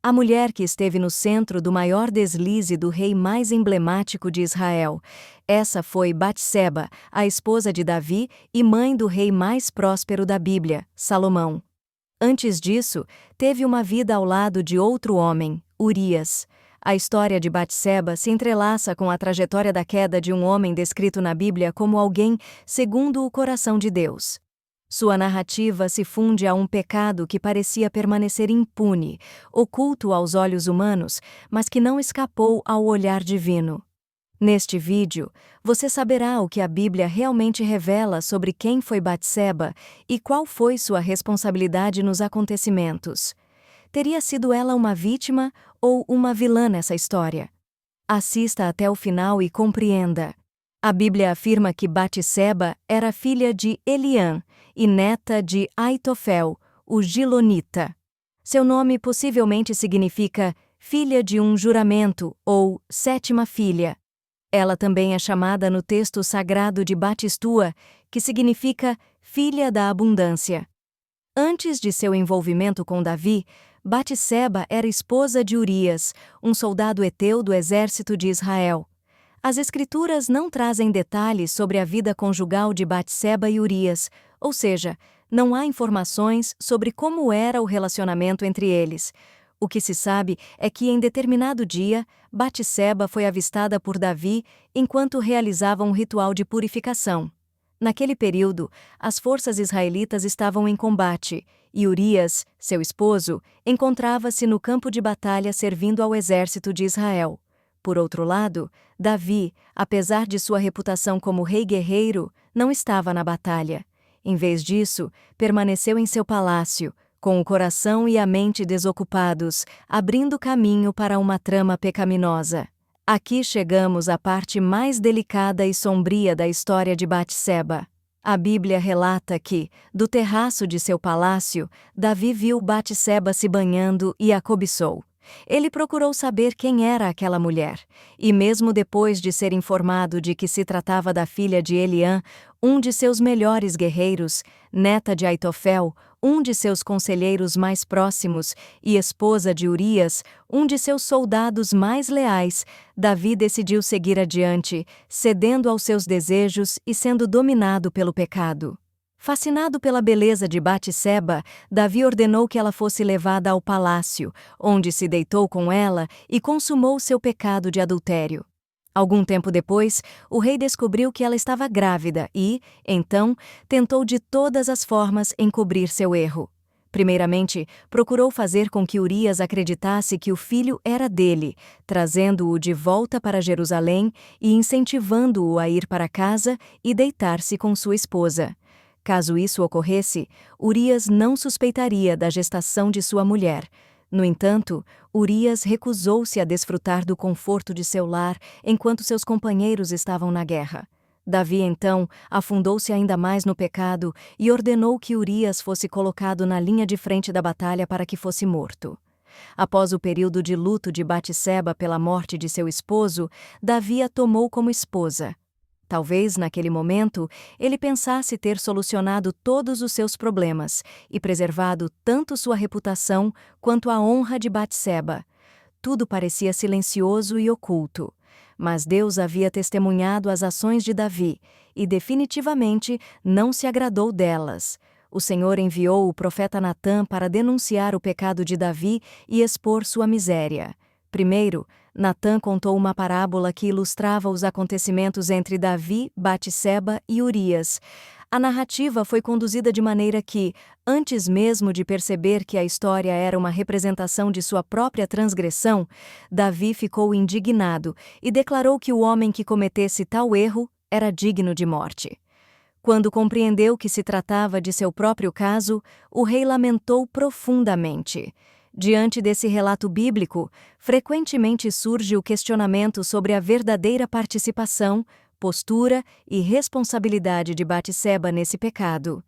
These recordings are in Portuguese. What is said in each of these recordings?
a mulher que esteve no centro do maior deslize do rei mais emblemático de Israel. Essa foi Batseba, a esposa de Davi e mãe do rei mais próspero da Bíblia, Salomão. Antes disso, teve uma vida ao lado de outro homem, Urias. A história de Batseba se entrelaça com a trajetória da queda de um homem descrito na Bíblia como alguém segundo o coração de Deus. Sua narrativa se funde a um pecado que parecia permanecer impune, oculto aos olhos humanos, mas que não escapou ao olhar divino. Neste vídeo, você saberá o que a Bíblia realmente revela sobre quem foi Batseba e qual foi sua responsabilidade nos acontecimentos. Teria sido ela uma vítima ou uma vilã nessa história? Assista até o final e compreenda. A Bíblia afirma que Batseba era filha de Eliã e neta de Aitofel, o Gilonita. Seu nome possivelmente significa filha de um juramento ou sétima filha. Ela também é chamada no texto sagrado de Batistua, que significa filha da abundância. Antes de seu envolvimento com Davi, Batseba era esposa de Urias, um soldado heteu do exército de Israel. As Escrituras não trazem detalhes sobre a vida conjugal de Batseba e Urias, ou seja, não há informações sobre como era o relacionamento entre eles. O que se sabe é que em determinado dia, Batseba foi avistada por Davi enquanto realizava um ritual de purificação. Naquele período, as forças israelitas estavam em combate, e Urias, seu esposo, encontrava-se no campo de batalha servindo ao exército de Israel. Por outro lado, Davi, apesar de sua reputação como rei guerreiro, não estava na batalha. Em vez disso, permaneceu em seu palácio, com o coração e a mente desocupados, abrindo caminho para uma trama pecaminosa. Aqui chegamos à parte mais delicada e sombria da história de Batseba. A Bíblia relata que, do terraço de seu palácio, Davi viu Batseba se banhando e a cobiçou. Ele procurou saber quem era aquela mulher, e mesmo depois de ser informado de que se tratava da filha de Eliã, um de seus melhores guerreiros, neta de Aitofel, um de seus conselheiros mais próximos, e esposa de Urias, um de seus soldados mais leais, Davi decidiu seguir adiante, cedendo aos seus desejos e sendo dominado pelo pecado. Fascinado pela beleza de Batseba, Davi ordenou que ela fosse levada ao palácio, onde se deitou com ela e consumou seu pecado de adultério. Algum tempo depois, o rei descobriu que ela estava grávida e, então, tentou de todas as formas encobrir seu erro. Primeiramente, procurou fazer com que Urias acreditasse que o filho era dele, trazendo-o de volta para Jerusalém e incentivando-o a ir para casa e deitar-se com sua esposa. Caso isso ocorresse, Urias não suspeitaria da gestação de sua mulher. No entanto, Urias recusou-se a desfrutar do conforto de seu lar enquanto seus companheiros estavam na guerra. Davi, então, afundou-se ainda mais no pecado e ordenou que Urias fosse colocado na linha de frente da batalha para que fosse morto. Após o período de luto de Batseba pela morte de seu esposo, Davi a tomou como esposa. Talvez, naquele momento, ele pensasse ter solucionado todos os seus problemas e preservado tanto sua reputação quanto a honra de Batseba. Tudo parecia silencioso e oculto, mas Deus havia testemunhado as ações de Davi e definitivamente não se agradou delas. O Senhor enviou o profeta Natã para denunciar o pecado de Davi e expor sua miséria. Primeiro, Natã contou uma parábola que ilustrava os acontecimentos entre Davi, Batseba e Urias. A narrativa foi conduzida de maneira que, antes mesmo de perceber que a história era uma representação de sua própria transgressão, Davi ficou indignado e declarou que o homem que cometesse tal erro era digno de morte. Quando compreendeu que se tratava de seu próprio caso, o rei lamentou profundamente. Diante desse relato bíblico, frequentemente surge o questionamento sobre a verdadeira participação, postura e responsabilidade de Batseba nesse pecado.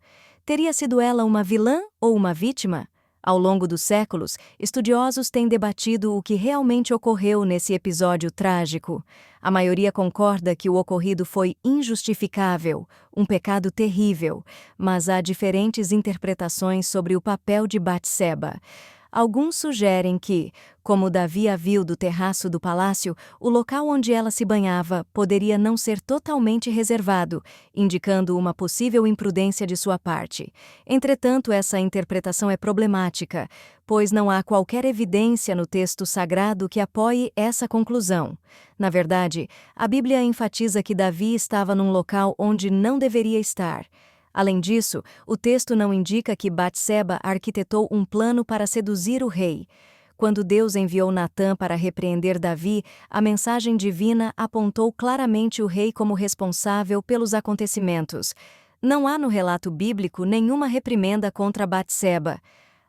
Teria sido ela uma vilã ou uma vítima? Ao longo dos séculos, estudiosos têm debatido o que realmente ocorreu nesse episódio trágico. A maioria concorda que o ocorrido foi injustificável, um pecado terrível, mas há diferentes interpretações sobre o papel de Batseba. Alguns sugerem que, como Davi a viu do terraço do palácio, o local onde ela se banhava poderia não ser totalmente reservado, indicando uma possível imprudência de sua parte. Entretanto, essa interpretação é problemática, pois não há qualquer evidência no texto sagrado que apoie essa conclusão. Na verdade, a Bíblia enfatiza que Davi estava num local onde não deveria estar. Além disso, o texto não indica que Batseba arquitetou um plano para seduzir o rei. Quando Deus enviou Natã para repreender Davi, a mensagem divina apontou claramente o rei como responsável pelos acontecimentos. Não há no relato bíblico nenhuma reprimenda contra Batseba.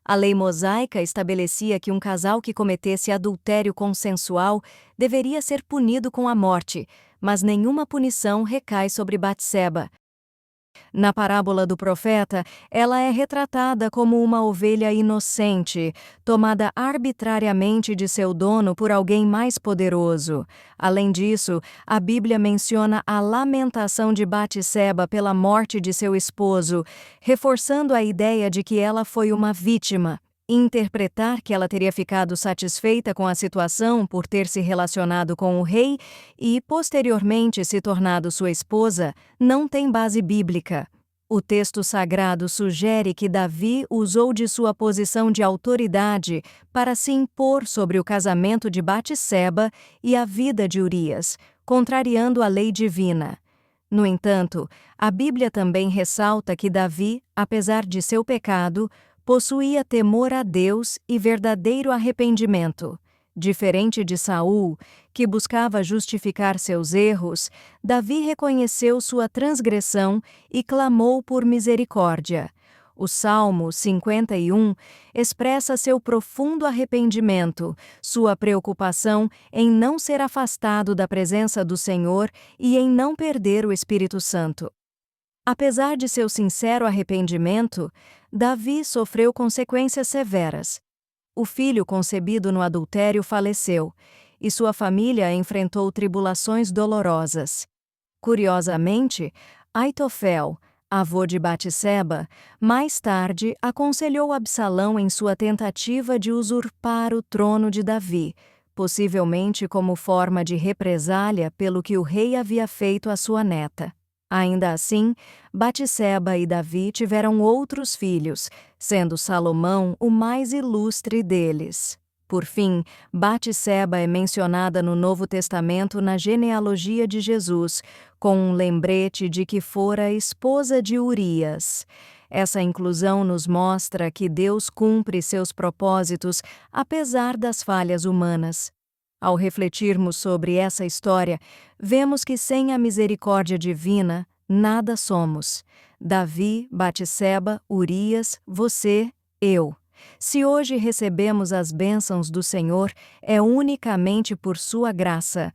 A lei mosaica estabelecia que um casal que cometesse adultério consensual deveria ser punido com a morte, mas nenhuma punição recai sobre Batseba. Na parábola do profeta, ela é retratada como uma ovelha inocente, tomada arbitrariamente de seu dono por alguém mais poderoso. Além disso, a Bíblia menciona a lamentação de Batseba pela morte de seu esposo, reforçando a ideia de que ela foi uma vítima. Interpretar que ela teria ficado satisfeita com a situação por ter se relacionado com o rei e, posteriormente, se tornado sua esposa, não tem base bíblica. O texto sagrado sugere que Davi usou de sua posição de autoridade para se impor sobre o casamento de Batseba e a vida de Urias, contrariando a lei divina. No entanto, a Bíblia também ressalta que Davi, apesar de seu pecado, possuía temor a Deus e verdadeiro arrependimento. Diferente de Saul, que buscava justificar seus erros, Davi reconheceu sua transgressão e clamou por misericórdia. O Salmo 51 expressa seu profundo arrependimento, sua preocupação em não ser afastado da presença do Senhor e em não perder o Espírito Santo. Apesar de seu sincero arrependimento, Davi sofreu consequências severas. O filho concebido no adultério faleceu, e sua família enfrentou tribulações dolorosas. Curiosamente, Aitofel, avô de Batseba, mais tarde aconselhou Absalão em sua tentativa de usurpar o trono de Davi, possivelmente como forma de represália pelo que o rei havia feito à sua neta. Ainda assim, Batseba e Davi tiveram outros filhos, sendo Salomão o mais ilustre deles. Por fim, Batseba é mencionada no Novo Testamento na genealogia de Jesus, com um lembrete de que fora esposa de Urias. Essa inclusão nos mostra que Deus cumpre seus propósitos apesar das falhas humanas. Ao refletirmos sobre essa história, vemos que sem a misericórdia divina, nada somos. Davi, Batseba, Urias, você, eu. Se hoje recebemos as bênçãos do Senhor, é unicamente por sua graça.